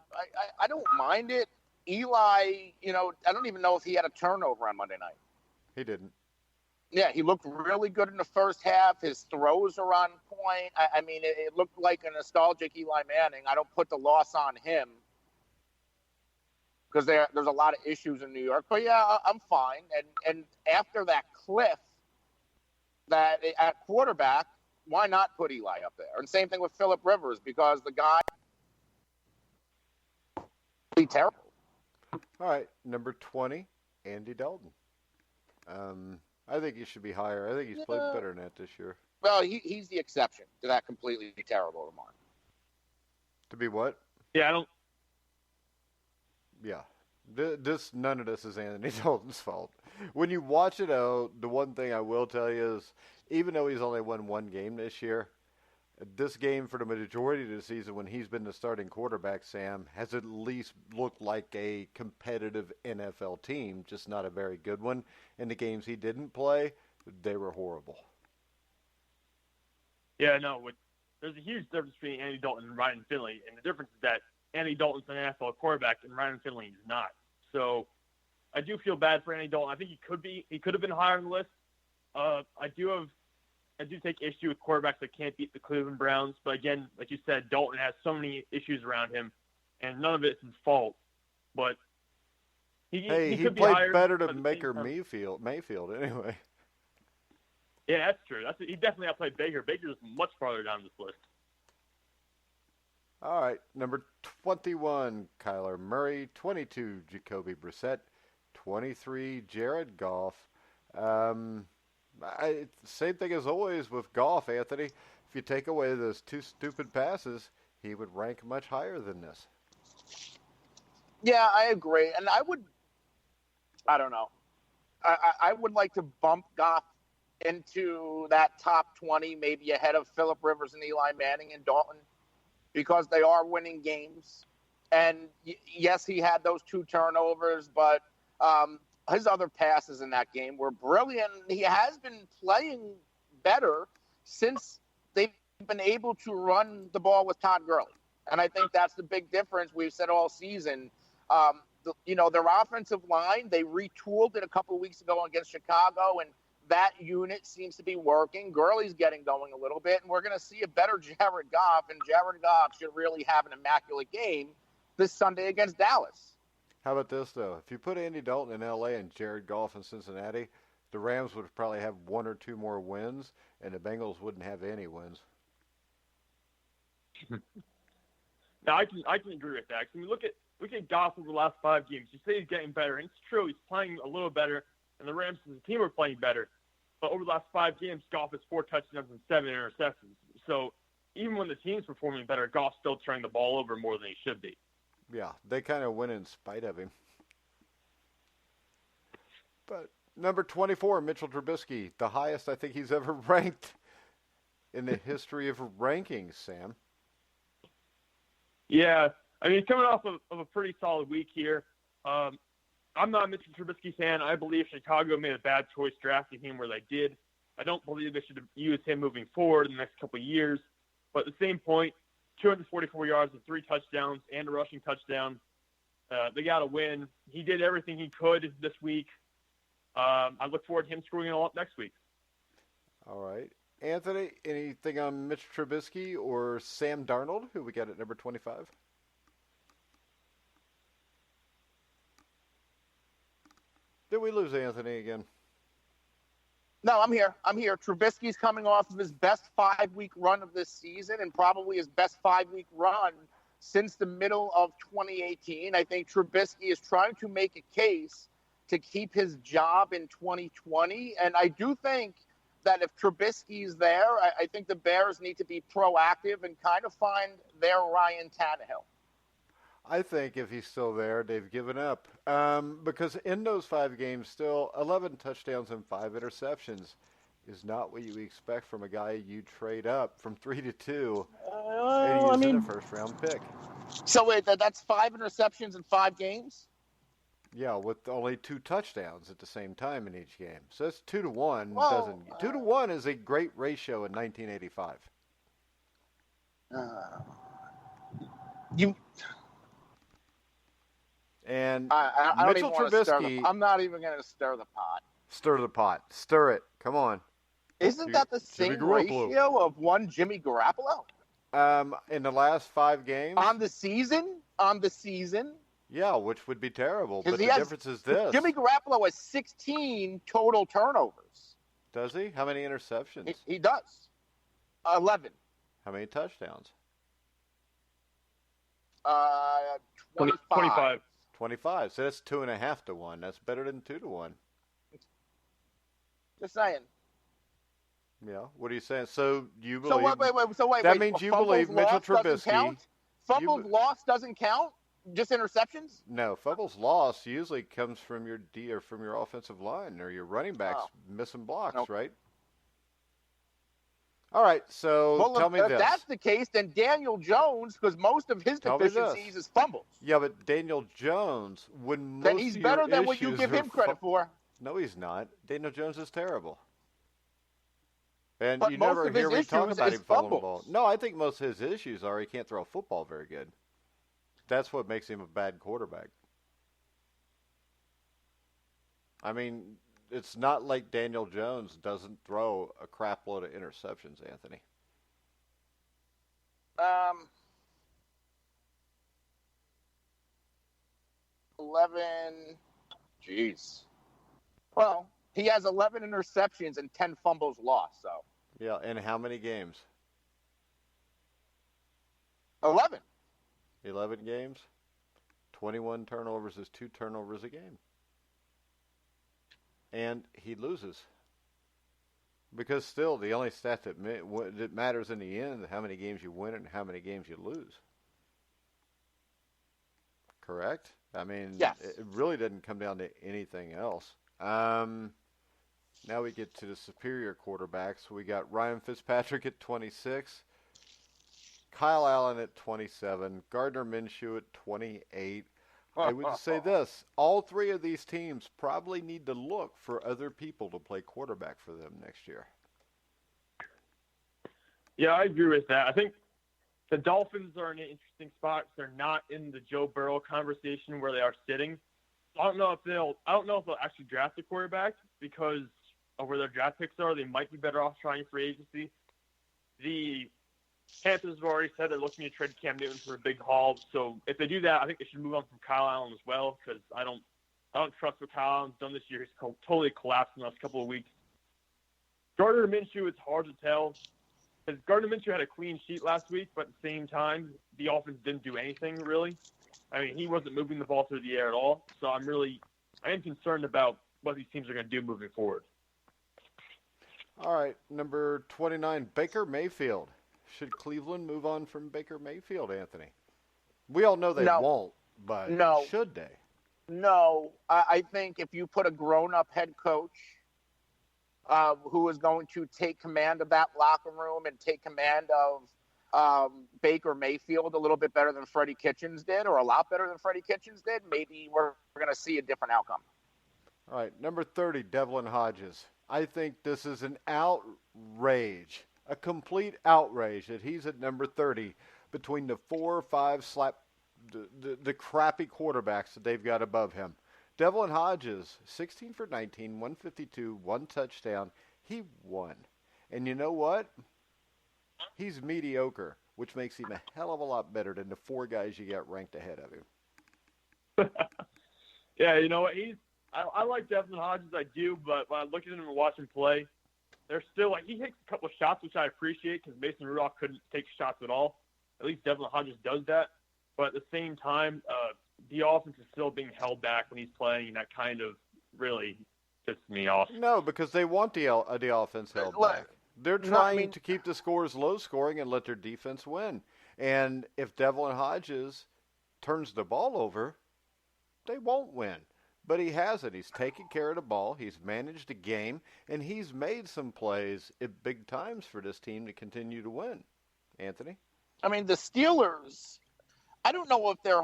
don't mind it. Eli, I don't even know if he had a turnover on Monday night. He didn't. Yeah, he looked really good in the first half. His throws are on point. I mean, it looked like a nostalgic Eli Manning. I don't put the loss on him because there's a lot of issues in New York. But, yeah, I'm fine. And after that cliff that at quarterback, why not put Eli up there? And same thing with Phillip Rivers, because the guy be terrible. All right, number 20, Andy Dalton. I think he should be higher. I think he's played better than that this year. Well, he's the exception to that completely terrible remark. To be what? Yeah, I don't. Yeah. None of this is Anthony Dalton's fault. When you watch it out, the one thing I will tell you is, even though he's only won one game this year, this game for the majority of the season, when he's been the starting quarterback, Sam, has at least looked like a competitive NFL team, just not a very good one. And the games he didn't play, they were horrible. Yeah, no, there's a huge difference between Andy Dalton and Ryan Finley, and the difference is that Andy Dalton's an NFL quarterback and Ryan Finley is not. So I do feel bad for Andy Dalton. I think he could have been higher on the list. I do take issue with quarterbacks that can't beat the Cleveland Browns. But again, like you said, Dalton has so many issues around him, and none of it's his fault. But he could be higher. He played better than Baker Mayfield anyway. Yeah, that's true. He definitely outplayed Baker. Baker's much farther down this list. All right, number 21, Kyler Murray. 22, Jacoby Brissett. 23, Jared Goff. Same thing as always with Goff, Anthony. If you take away those two stupid passes, he would rank much higher than this. Yeah, I agree. And I don't know. I would like to bump Goff into that top 20, maybe ahead of Phillip Rivers and Eli Manning and Dalton, because they are winning games. And yes, he had those 2 turnovers, but his other passes in that game were brilliant. He has been playing better since they've been able to run the ball with Todd Gurley. And I think that's the big difference we've said all season. Their offensive line, they retooled it a couple of weeks ago against Chicago, and that unit seems to be working. Gurley's getting going a little bit, and we're going to see a better Jared Goff, and Jared Goff should really have an immaculate game this Sunday against Dallas. How about this, though? If you put Andy Dalton in L.A. and Jared Goff in Cincinnati, the Rams would probably have 1 or 2 more wins, and the Bengals wouldn't have any wins. Now, I can agree with that. I mean, look at Goff over the last 5 games. You say he's getting better, and it's true. He's playing a little better, and the Rams as a team are playing better. But over the last 5 games, Goff has 4 touchdowns and 7 interceptions. So even when the team's performing better, Goff's still turning the ball over more than he should be. Yeah, they kind of win in spite of him. But number 24, Mitchell Trubisky, the highest I think he's ever ranked in the history of rankings, Sam. Yeah, I mean, coming off of a pretty solid week here, I'm not a Mitchell Trubisky fan. I believe Chicago made a bad choice drafting him where they did. I don't believe they should have used him moving forward in the next couple of years. But at the same point, 244 yards and 3 touchdowns and a rushing touchdown. They got to win. He did everything he could this week. I look forward to him screwing it all up next week. All right. Anthony, anything on Mitch Trubisky or Sam Darnold, who we got at number 25? Did we lose Anthony again? No, I'm here. Trubisky's coming off of his best 5-week run of this season and probably his best 5-week run since the middle of 2018. I think Trubisky is trying to make a case to keep his job in 2020. And I do think that if Trubisky's there, I think the Bears need to be proactive and kind of find their Ryan Tannehill. I think if he's still there, they've given up. Because in those 5 games, still 11 touchdowns and 5 interceptions is not what you expect from a guy you trade up from 3 to 2 and use in a first-round pick. So wait, that's 5 interceptions in 5 games? Yeah, with only 2 touchdowns at the same time in each game. So that's 2 to 1. 2 to 1 is a great ratio in 1985. And I don't Mitchell even Trubisky. I'm not even going to stir the pot. Stir the pot. Stir it. Come on. Isn't that the same ratio of one Jimmy Garoppolo? In the last 5 games. On the season? Yeah, which would be terrible. But the difference is this. Jimmy Garoppolo has 16 total turnovers. Does he? How many interceptions? He does. 11. How many touchdowns? 25. 25. So that's 2.5 to 1. That's better than 2 to 1. Just saying. Yeah. What are you saying? So you believe? So wait. That means you believe Mitchell Trubisky. Fumbles lost doesn't count. Just interceptions? No, fumbles lost usually comes from your from your offensive line or your running backs missing blocks, right? All right, so tell me this. If that's the case, then Daniel Jones, because most of his deficiencies is fumbles. Yeah, but Daniel Jones, then he's better than what you give him credit for. No, he's not. Daniel Jones is terrible. And but you most never of his hear me talk about him fumbling the ball. fumbles. No, I think most of his issues are he can't throw a football very good. That's what makes him a bad quarterback. I mean, it's not like Daniel Jones doesn't throw a crap load of interceptions, Anthony. 11. Jeez. Well, he has 11 interceptions and 10 fumbles lost, so. Yeah, and how many games? 11. 11 games. 21 turnovers is 2 turnovers a game. And he loses. Because still, the only stat that matters in the end is how many games you win and how many games you lose. Correct? I mean, yes. It really doesn't come down to anything else. Now we get to the superior quarterbacks. We got Ryan Fitzpatrick at 26, Kyle Allen at 27, Gardner Minshew at 28. I would say this. All 3 of these teams probably need to look for other people to play quarterback for them next year. Yeah, I agree with that. I think the Dolphins are in an interesting spot. They're not in the Joe Burrow conversation where they are sitting. I don't know if they'll actually draft a quarterback because of where their draft picks are. They might be better off trying free agency. The Panthers have already said they're looking to trade Cam Newton for a big haul. So if they do that, I think they should move on from Kyle Allen as well because I don't trust what Kyle Allen's done this year. He's totally collapsed in the last couple of weeks. Gardner Minshew, it's hard to tell. Because Gardner Minshew had a clean sheet last week, but at the same time, the offense didn't do anything really. I mean, he wasn't moving the ball through the air at all. So I am concerned about what these teams are going to do moving forward. All right, number 29, Baker Mayfield. Should Cleveland move on from Baker Mayfield, Anthony? We all know they No, won't, but no, should they? no. I think if you put a grown-up head coach who is going to take command of that locker room and take command of Baker Mayfield a little bit better than Freddie Kitchens did, or a lot better than Freddie Kitchens did, maybe we're going to see a different outcome. All right, number 30, Devlin Hodges. I think this is an outrage, a complete outrage that he's at number 30 between the 4 or 5 the crappy quarterbacks that they've got above him. Devlin Hodges, 16 for 19, 152, 1 touchdown. He won. And you know what? He's mediocre, which makes him a hell of a lot better than the 4 guys you got ranked ahead of him. Yeah, you know what? I like Devlin Hodges, I do, but when I look at him and watch him play, there's still he takes a couple of shots, which I appreciate because Mason Rudolph couldn't take shots at all. At least Devlin Hodges does that. But at the same time, the offense is still being held back when he's playing, and that kind of really pisses me off. No, because they want the offense held back. They're trying to keep the scores low scoring and let their defense win. And if Devlin Hodges turns the ball over, they won't win. But he hasn't. He's taken care of the ball. He's managed the game, and he's made some plays at big times for this team to continue to win. Anthony? I mean, the Steelers, I don't know if they're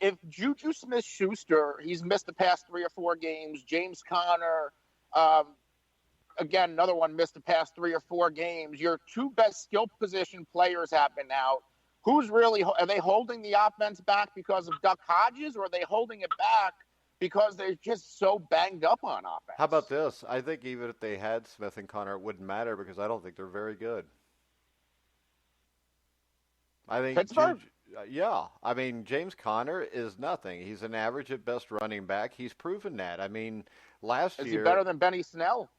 if Juju Smith-Schuster, he's missed the past 3 or 4 games. James Conner, again, another one missed the past 3 or 4 games. Your 2 best skill position players have been out. Are they holding the offense back because of Duck Hodges, or are they holding it back because they're just so banged up on offense? How about this? I think even if they had Smith and Connor, it wouldn't matter because I don't think they're very good. I think Pittsburgh? Yeah. I mean, James Conner is nothing. He's an average at best running back. He's proven that. I mean, last year... Is he better than Benny Snell?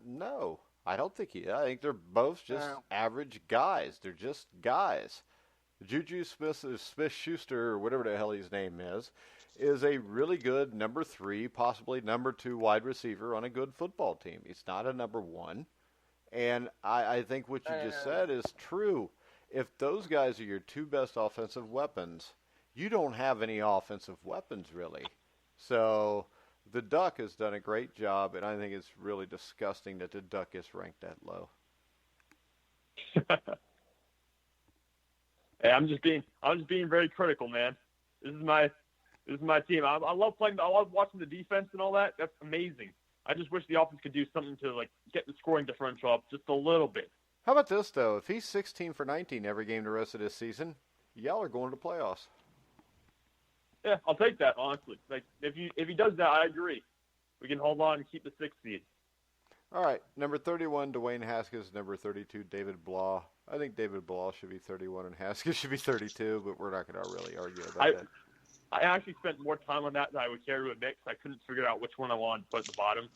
No. I don't think I think they're both just average guys. They're just guys. Juju Smith-Schuster, or whatever the hell his name is a really good number 3, possibly number 2 wide receiver on a good football team. He's not a number 1. And I think what you just said is true. If those guys are your 2 best offensive weapons, you don't have any offensive weapons, really. So the Duck has done a great job, and I think it's really disgusting that the Duck is ranked that low. Hey, I'm just being very critical, man. This is my team. I love playing. I love watching the defense and all that. That's amazing. I just wish the offense could do something to get the scoring differential up just a little bit. How about this though? If he's 16 for 19 every game the rest of this season, y'all are going to playoffs. Yeah, I'll take that honestly. If he does that, I agree. We can hold on and keep the 6th seed. All right, number 31, Dwayne Haskins. Number 32, David Blah. I think David Blah should be 31 and Haskins should be 32, but we're not going to really argue about that. I actually spent more time on that than I would care to admit because I couldn't figure out which one I wanted to put at the bottom.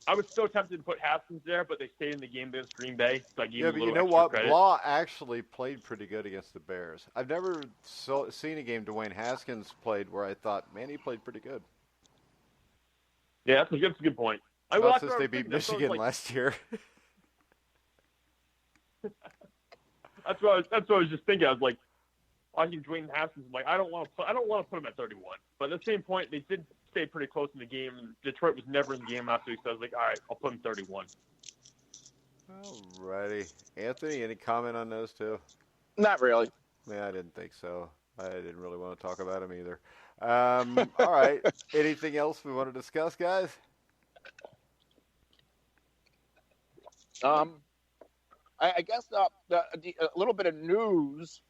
I was so tempted to put Haskins there, but they stayed in the game against Green Bay, so I gave him a little extra credit. Yeah, but you know what? Credit. Blah actually played pretty good against the Bears. I've never seen a game Dwayne Haskins played where I thought, man, he played pretty good. Yeah, that's a good point. Not since they beat Michigan last year. That's what I was just thinking. I was like, watching Dwayne Haskins, I'm like, I don't want to put him at 31. But at the same point, they did stay pretty close in the game. Detroit was never in the game last week, so I was like, all right, I'll put him 31. All righty. Anthony, any comment on those two? Not really. Yeah, I didn't think so. I didn't really want to talk about them either. All right. Anything else we want to discuss, guys? I guess a little bit of news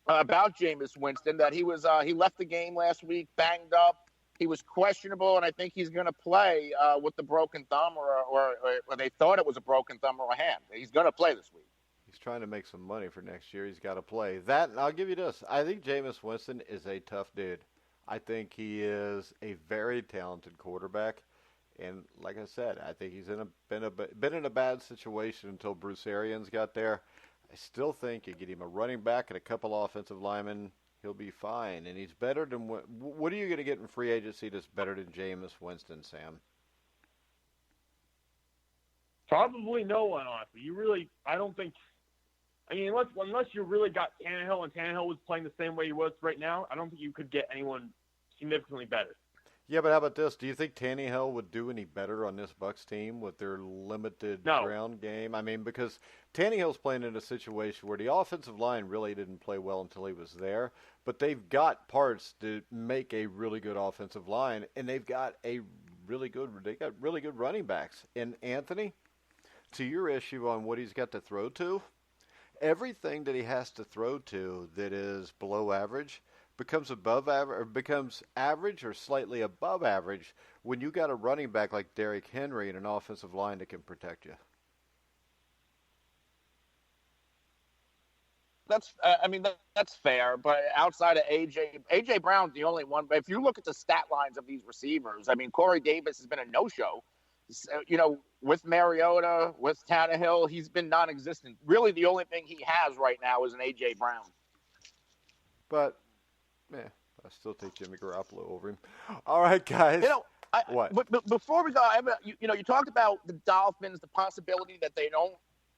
about Jameis Winston that he left the game last week banged up. He was questionable, and I think he's going to play with the broken thumb, or they thought it was a broken thumb or a hand. He's going to play this week. He's trying to make some money for next year. He's got to play. That, and I'll give you this. I think Jameis Winston is a tough dude. I think he is a very talented quarterback. And like I said, I think he's been in a bad situation until Bruce Arians got there. I still think you get him a running back and a couple offensive linemen, he'll be fine. And he's better than what are you going to get in free agency that's better than Jameis Winston, Sam? Probably no one, honestly. I don't think. I mean, unless you really got Tannehill, and Tannehill was playing the same way he was right now, I don't think you could get anyone significantly better. Yeah, but how about this? Do you think Tannehill would do any better on this Bucs team with their limited No. ground game? I mean, because Tannehill's playing in a situation where the offensive line really didn't play well until he was there, but they've got parts to make a really good offensive line, and they got really good running backs. And Anthony, to your issue on what he's got to throw to, everything that he has to throw to that is below average becomes above average, or becomes average or slightly above average when you got a running back like Derrick Henry and an offensive line that can protect you. That's fair, but outside of AJ Brown's the only one. But if you look at the stat lines of these receivers, I mean, Corey Davis has been a no-show. With Mariota, with Tannehill, he's been non-existent. Really, the only thing he has right now is an AJ Brown. But I still take Jimmy Garoppolo over him. All right, guys. What? But before we go, you talked about the Dolphins, the possibility that they don't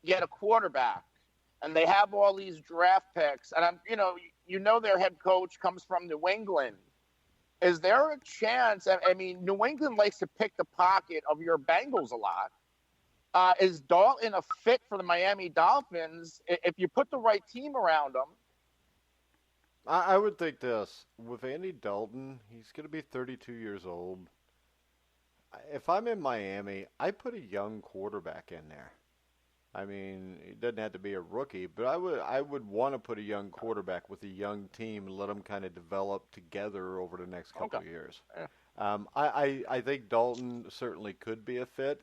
get a quarterback, and they have all these draft picks, and their head coach comes from New England. Is there a chance? I mean, New England likes to pick the pocket of your Bengals a lot. Is Dalton a fit for the Miami Dolphins if you put the right team around him? I would think this. With Andy Dalton, he's going to be 32 years old. If I'm in Miami, I put a young quarterback in there. I mean, it doesn't have to be a rookie, but I would want to put a young quarterback with a young team and let them kind of develop together over the next couple of years. Yeah. I think Dalton certainly could be a fit,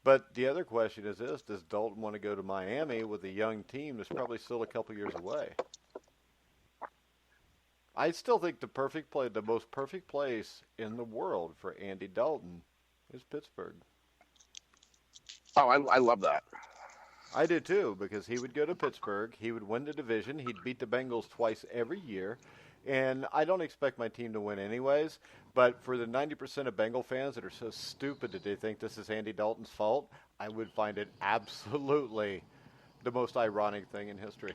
but the other question is this: does Dalton want to go to Miami with a young team that's probably still a couple years away? I still think the most perfect place in the world for Andy Dalton is Pittsburgh. Oh, I love that. I do too, because he would go to Pittsburgh, he would win the division, he'd beat the Bengals twice every year, and I don't expect my team to win anyways, but for the 90% of Bengal fans that are so stupid that they think this is Andy Dalton's fault, I would find it absolutely the most ironic thing in history.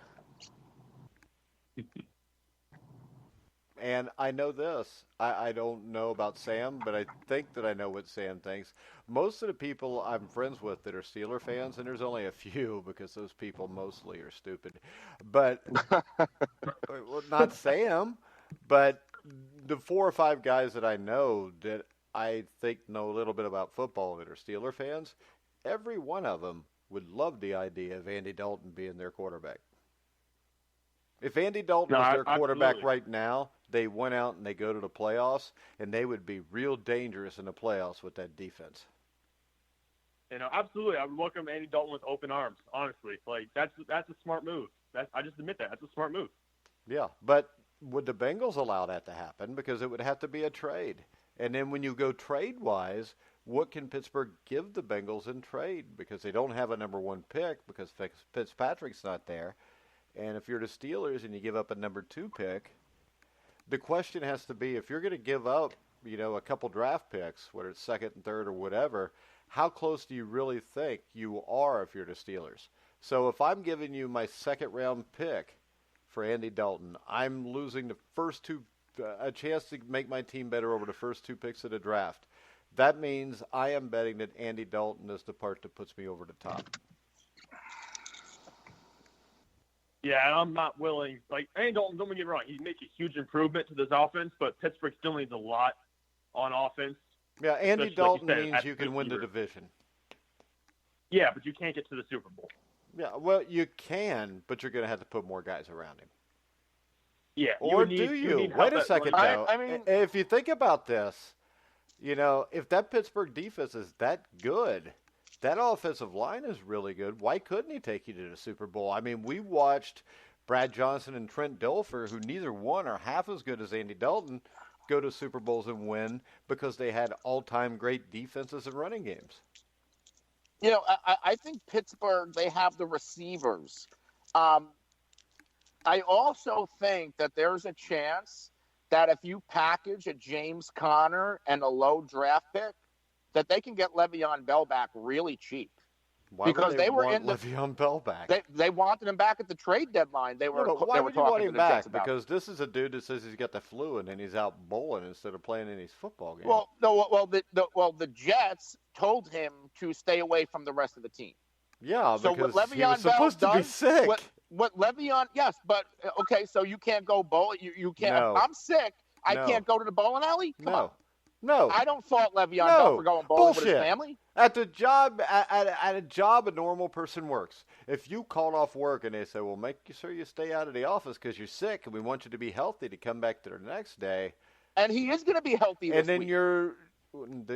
And I know this. I don't know about Sam, but I think that I know what Sam thinks. Most of the people I'm friends with that are Steeler fans, and there's only a few because those people mostly are stupid. But, well, not Sam, but the 4 or 5 guys that I know that I think know a little bit about football that are Steeler fans, every one of them would love the idea of Andy Dalton being their quarterback. If Andy Dalton was their quarterback right now, they went out and they go to the playoffs, and they would be real dangerous in the playoffs with that defense. Absolutely. I would welcome Andy Dalton with open arms, honestly. Like, that's a smart move. I just admit that. That's a smart move. Yeah, but would the Bengals allow that to happen? Because it would have to be a trade. And then when you go trade-wise, what can Pittsburgh give the Bengals in trade? Because they don't have a number 1 pick because Fitzpatrick's not there. And if you're the Steelers and you give up a number 2 pick, the question has to be, if you're going to give up, a couple draft picks, whether it's 2nd and 3rd or whatever, how close do you really think you are if you're the Steelers? So if I'm giving you my 2nd round pick for Andy Dalton, I'm losing the first 2, a chance to make my team better over the first 2 picks of the draft. That means I am betting that Andy Dalton is the part that puts me over the top. Yeah, I'm not willing. Like, Andy Dalton, don't get me wrong, he'd make a huge improvement to this offense, but Pittsburgh still needs a lot on offense. Yeah, Andy Dalton means you can win the division. Yeah, but you can't get to the Super Bowl. Yeah, well, you can, but you're going to have to put more guys around him. Yeah. Or do you? Wait a second, though. I mean, if you think about this, if that Pittsburgh defense is that good, that offensive line is really good. Why couldn't he take you to the Super Bowl? I mean, we watched Brad Johnson and Trent Dilfer, who neither one are half as good as Andy Dalton, go to Super Bowls and win because they had all-time great defenses and running games. I think Pittsburgh, they have the receivers. I also think that there's a chance that if you package a James Conner and a low draft pick, that they can get Le'Veon Bell back really cheap. Why would because they they were want in the Le'Veon Bell back? they wanted him back at the trade deadline. They were But why they were would you want talking to him the back? Jets about. Because this is a dude that says he's got the flu and then he's out bowling instead of playing in his football game. Well, no, the Jets told him to stay away from the rest of the team. Yeah, So because what he was Le'Veon supposed Bell to be does, sick. What Le'Veon, yes, but okay, so you can't go bowl. You can't. No. I'm sick. I No. can't go to the bowling alley. Come on. No. I don't fault Le'Veon Bell for going bowling with his family. At the job, at a job, a normal person works. If you called off work and they say, "Well, make sure you stay out of the office because you're sick, and we want you to be healthy to come back to the next day," and he is going to be healthy this and then week.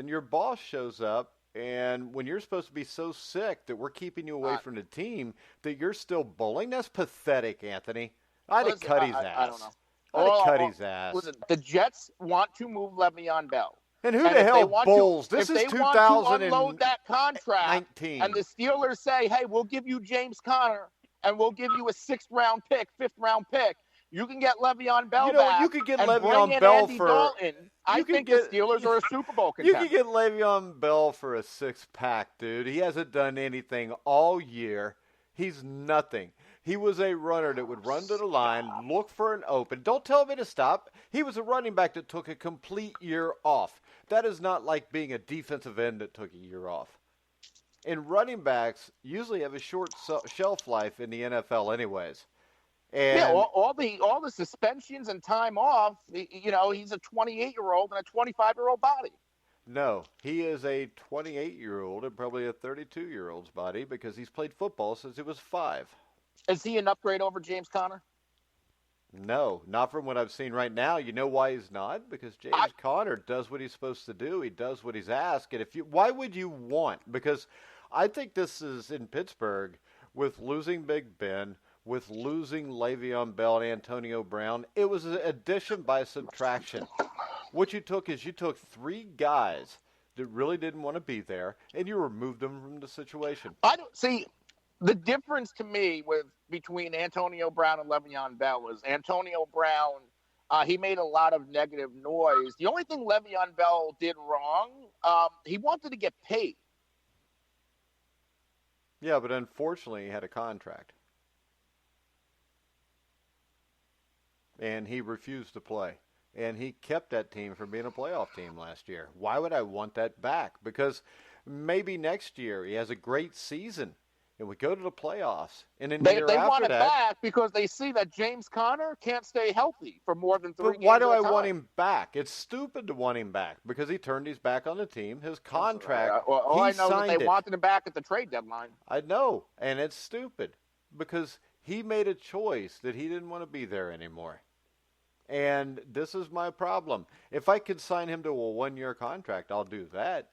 your boss shows up, and when you're supposed to be so sick that we're keeping you away from the team, that you're still bowling, that's pathetic, Anthony. I'd have cut his ass. I don't know. I'd have cut his ass. Listen, the Jets want to move Le'Veon Bell. And who the hell bowls? This is 2019. If they want to 2019. unload that contract, and the Steelers say, "Hey, we'll give you James Conner, and we'll give you a 6th-round pick, 5th-round pick. You can get Le'Veon Bell back. You could get and Le'Veon bring in Bell Andy for. Dalton." I think the Steelers are a Super Bowl contender. You could get Le'Veon Bell for a 6-pack, dude. He hasn't done anything all year. He's nothing. He was a runner that would run to the line, look for an open. Don't tell me to stop. He was a running back that took a complete year off. That is not like being a defensive end that took a year off. And running backs usually have a short shelf life in the NFL anyways. And yeah, all the suspensions and time off, he's a 28-year-old and a 25-year-old body. No, he is a 28-year-old and probably a 32-year-old's body because he's played football since he was 5. Is he an upgrade over James Conner? No, not from what I've seen right now. You know why he's not? Because James Conner does what he's supposed to do. He does what he's asked. And why would you want? Because I think this is in Pittsburgh with losing Big Ben, with losing Le'Veon Bell and Antonio Brown. It was an addition by subtraction. What you took is 3 guys that really didn't want to be there, and you removed them from the situation. I don't see. The difference to me between Antonio Brown and Le'Veon Bell was Antonio Brown, he made a lot of negative noise. The only thing Le'Veon Bell did wrong, he wanted to get paid. Yeah, but unfortunately he had a contract. And he refused to play. And he kept that team from being a playoff team last year. Why would I want that back? Because maybe next year he has a great season and we go to the playoffs. And then they want it back because they see that James Conner can't stay healthy for more than 3 games. Why do I want him back? It's stupid to want him back because he turned his back on the team. His contract, I know that they wanted him back at the trade deadline. I know, and it's stupid because he made a choice that he didn't want to be there anymore. And this is my problem. If I could sign him to a 1-year contract, I'll do that.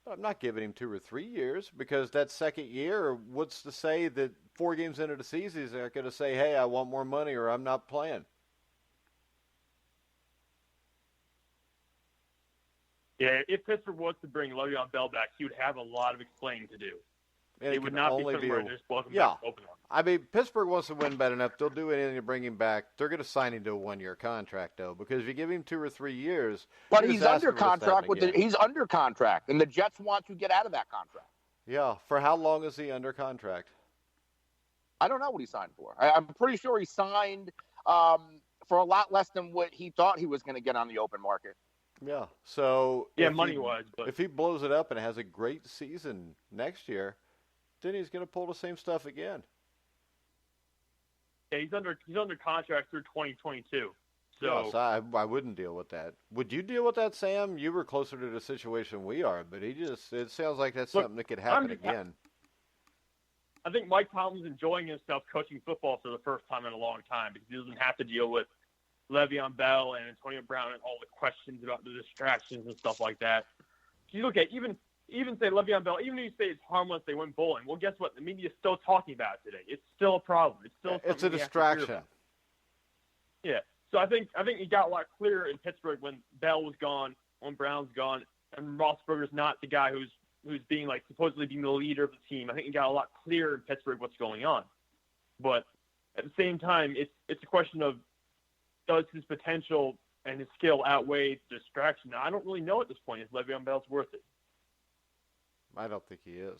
But I'm not giving him 2 or 3 years because that second year, what's to say that 4 games into the season, he's not going to say, hey, I want more money or I'm not playing. Yeah, if Pittsburgh was to bring Le'Veon Bell back, he would have a lot of explaining to do. And it would not be somewhere just welcome back open one. I mean, Pittsburgh wants to win bad enough. They'll do anything to bring him back. They're going to sign him to a 1-year contract, though, because if you give him 2 or 3 years, but he's under contract he's under contract, and the Jets want to get out of that contract. Yeah, for how long is he under contract? I don't know what he signed for. I'm pretty sure he signed for a lot less than what he thought he was going to get on the open market. Yeah. So money-wise, but if he blows it up and has a great season next year, then he's going to pull the same stuff again. Yeah, he's under contract through 2022. So yes, I wouldn't deal with that. Would you deal with that, Sam? You were closer to the situation we are, but it sounds like that's something that could happen again. I think Mike Tomlin's enjoying himself coaching football for the first time in a long time because he doesn't have to deal with Le'Veon Bell and Antonio Brown and all the questions about the distractions and stuff like that. If you look at even say Le'Veon Bell, even if you say it's harmless, they went bowling. Well, guess what? The media is still talking about it today. It's still a problem. It's a distraction. Yeah. So I think it got a lot clearer in Pittsburgh when Bell was gone, when Brown's gone, and Roethlisberger's not the guy who's being supposedly being the leader of the team. I think it got a lot clearer in Pittsburgh what's going on. But at the same time, it's a question of does his potential and his skill outweigh the distraction? Now, I don't really know at this point if Le'Veon Bell's worth it. I don't think he is.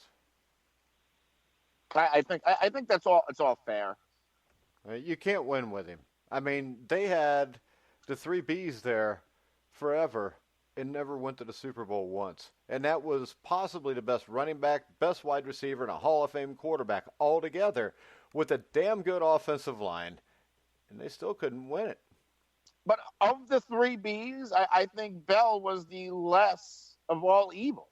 I think that's all. It's all fair. You can't win with him. I mean, they had the three Bs there forever and never went to the Super Bowl once. And that was possibly the best running back, best wide receiver, and a Hall of Fame quarterback all together with a damn good offensive line. And they still couldn't win it. But of the three Bs, I think Bell was the less of all evils.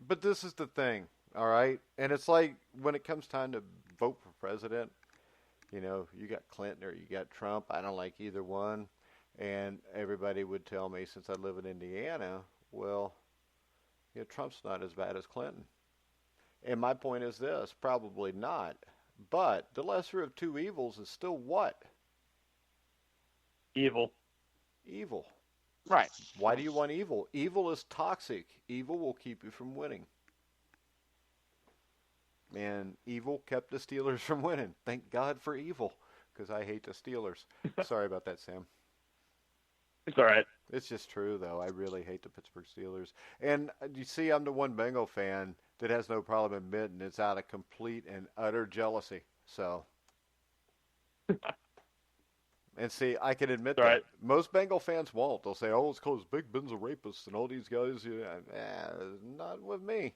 But this is the thing, all right? And it's like when it comes time to vote for president, you know, you got Clinton or you got Trump. I don't like either one. And everybody would tell me, since I live in Indiana, well, you know, Trump's not as bad as Clinton. And my point is this, probably not. But the lesser of two evils is still what? Evil. Evil. Right. Why do you want evil? Evil is toxic. Evil will keep you from winning. And evil kept the Steelers from winning. Thank God for evil, because I hate the Steelers. Sorry about that, Sam. It's all right. It's just true, though. I really hate the Pittsburgh Steelers. And you see, I'm the one Bengal fan that has no problem admitting it's out of complete and utter jealousy. So, and see, I can admit that. Right. Most Bengal fans won't. They'll say, oh, it's because Big Ben's a rapist and all these guys. Not with me.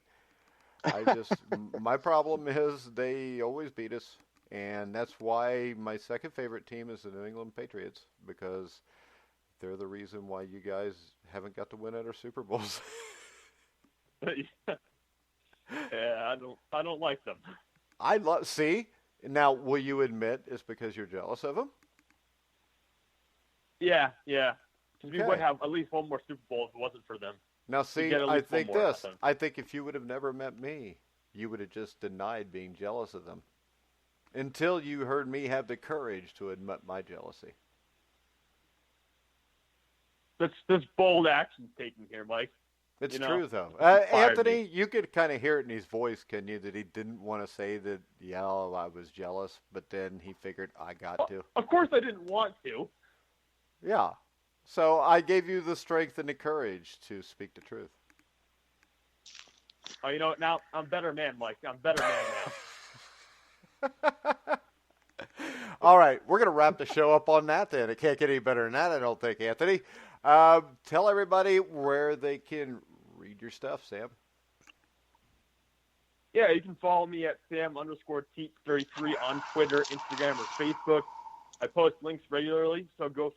My problem is they always beat us. And that's why my second favorite team is the New England Patriots, because they're the reason why you guys haven't got to win at our Super Bowls. Yeah, I don't like them. See, now will you admit it's because you're jealous of them? Yeah. Because we Okay. would have at least one more Super Bowl if it wasn't for them. Now, see, get at I least one think more out this. of them. I think if you would have never met me, you would have just denied being jealous of them until you heard me have the courage to admit my jealousy. That's bold action taken here, Mike. It's You know, true, though. fired Anthony, me. you could kind of hear it in his voice, can you, that he didn't want to say that, yeah, I was jealous, but then he figured I got to. Of course I didn't want to. Yeah. So I gave you the strength and the courage to speak the truth. Oh, you know what? Now I'm a better man, Mike. I'm a better man now. All right, we're going to wrap the show up on that then. It can't get any better than that, I don't think, Anthony. Tell everybody where they can read your stuff, Sam. Yeah, you can follow me at Sam_Teets33 on Twitter, Instagram, or Facebook. I post links regularly, so go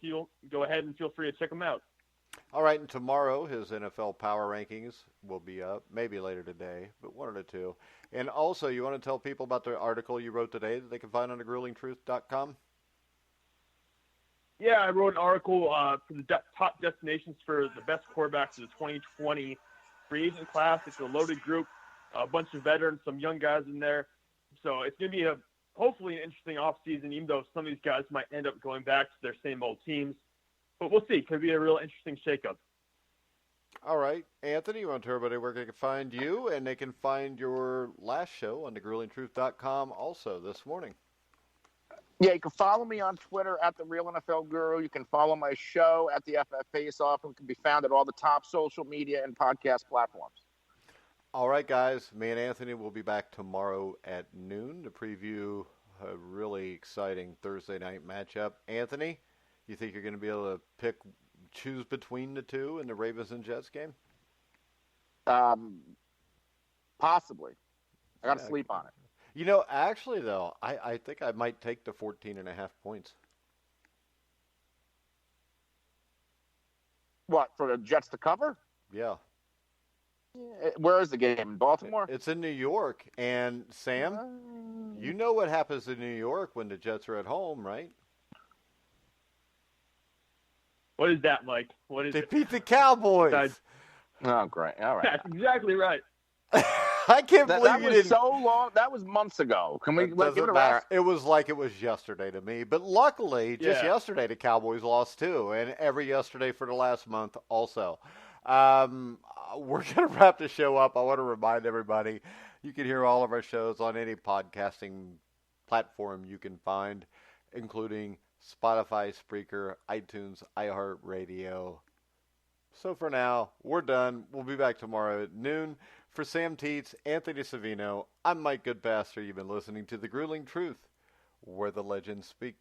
ahead and feel free to check them out. All right, and tomorrow his NFL Power Rankings will be up, maybe later today, but one of the two. And also, you want to tell people about the article you wrote today that they can find on thegruelingtruth.com? Yeah, I wrote an article for the top destinations for the best quarterbacks of the 2020 free agent class. It's a loaded group, a bunch of veterans, some young guys in there. So it's going to be hopefully an interesting offseason, even though some of these guys might end up going back to their same old teams. But we'll see. Could be a real interesting shakeup. All right. Anthony, you want to tell everybody where they can find you, and they can find your last show on thegruelingtruth.com also this morning. Yeah, you can follow me on Twitter at The Real NFL Guru. You can follow my show at the FF Face Off, and can be found at all the top social media and podcast platforms. All right, guys. Me and Anthony will be back tomorrow at noon to preview a really exciting Thursday night matchup. Anthony, you think you're going to be able to choose between the two in the Ravens and Jets game? Possibly. I got to sleep on it. You know, actually, though, I think I might take the 14.5 points. What, for the Jets to cover? Yeah. Where is the game? In Baltimore? It's in New York. And, Sam, you know what happens in New York when the Jets are at home, right? What is that, Mike? What is They it? beat the Cowboys. Oh, great. All right. That's exactly right. I can't That believe you was didn't. so long. That was months ago. Can we It give it doesn't a matter. rest? It was like it was yesterday to me. But luckily, just Yeah. yesterday, the Cowboys lost too. And every yesterday for the last month also. We're going to wrap the show up. I want to remind everybody, you can hear all of our shows on any podcasting platform you can find, including Spotify, Spreaker, iTunes, iHeartRadio, So for now, we're done. We'll be back tomorrow at noon. For Sam Teets, Anthony Cervino, I'm Mike Goodpaster. You've been listening to The Grueling Truth, where the legends speak.